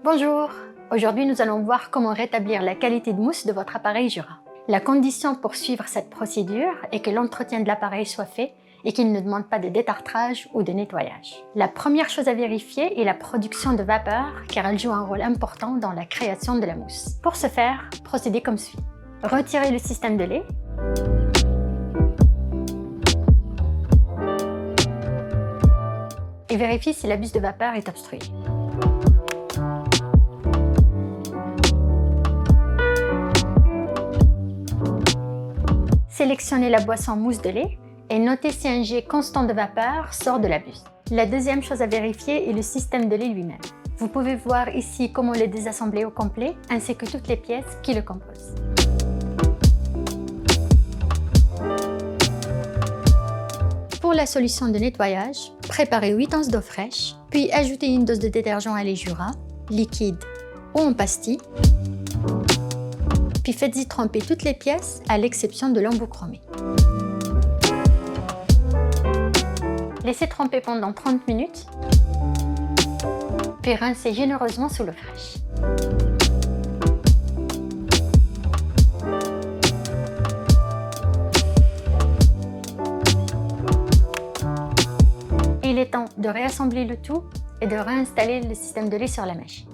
Bonjour! Aujourd'hui, nous allons voir comment rétablir la qualité de mousse de votre appareil Jura. La condition pour suivre cette procédure est que l'entretien de l'appareil soit fait et qu'il ne demande pas de détartrage ou de nettoyage. La première chose à vérifier est la production de vapeur car elle joue un rôle important dans la création de la mousse. Pour ce faire, procédez comme suit. Retirez le système de lait. Et vérifiez si la buse de vapeur est obstruée. Sélectionnez la boisson mousse de lait et notez si un jet constant de vapeur sort de la buse. La deuxième chose à vérifier est le système de lait lui-même. Vous pouvez voir ici comment le désassembler au complet, ainsi que toutes les pièces qui le composent. Pour la solution de nettoyage, préparez 8 onces d'eau fraîche, puis ajoutez une dose de détergent à lait Jura, liquide ou en pastille, puis faites-y tremper toutes les pièces à l'exception de l'embout chromé. Laissez tremper pendant 30 minutes, puis rincez généreusement sous l'eau fraîche. Il est temps de réassembler le tout et de réinstaller le système de lait sur la mèche.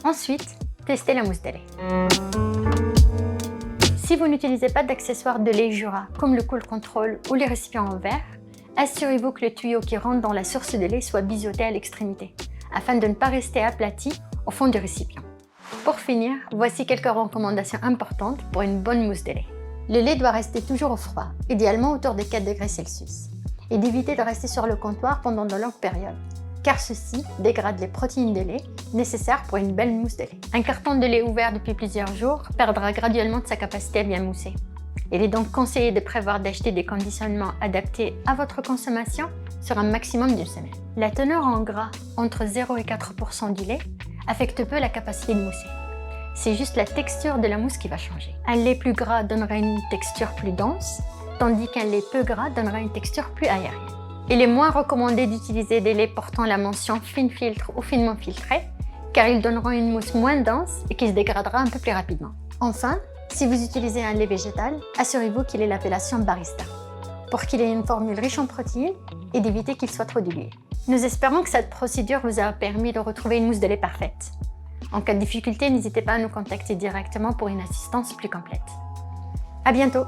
Ensuite, testez la mousse de lait. Si vous n'utilisez pas d'accessoires de lait Jura comme le Cool Control ou les récipients en verre, assurez-vous que le tuyau qui rentre dans la source de lait soit biseauté à l'extrémité, afin de ne pas rester aplati au fond du récipient. Pour finir, voici quelques recommandations importantes pour une bonne mousse de lait. Le lait doit rester toujours au froid, idéalement autour de 4 degrés Celsius, et d'éviter de rester sur le comptoir pendant de longues périodes, car ceci dégrade les protéines de lait nécessaires pour une belle mousse de lait. Un carton de lait ouvert depuis plusieurs jours perdra graduellement de sa capacité à bien mousser. Il est donc conseillé de prévoir d'acheter des conditionnements adaptés à votre consommation sur un maximum d'une semaine. La teneur en gras entre 0 et 4% du lait affecte peu la capacité de mousser. C'est juste la texture de la mousse qui va changer. Un lait plus gras donnera une texture plus dense, tandis qu'un lait peu gras donnera une texture plus aérienne. Il est moins recommandé d'utiliser des laits portant la mention fine filtre ou finement filtré, car ils donneront une mousse moins dense et qui se dégradera un peu plus rapidement. Enfin, si vous utilisez un lait végétal, assurez-vous qu'il ait l'appellation Barista, pour qu'il ait une formule riche en protéines et d'éviter qu'il soit trop dilué. Nous espérons que cette procédure vous a permis de retrouver une mousse de lait parfaite. En cas de difficulté, n'hésitez pas à nous contacter directement pour une assistance plus complète. À bientôt!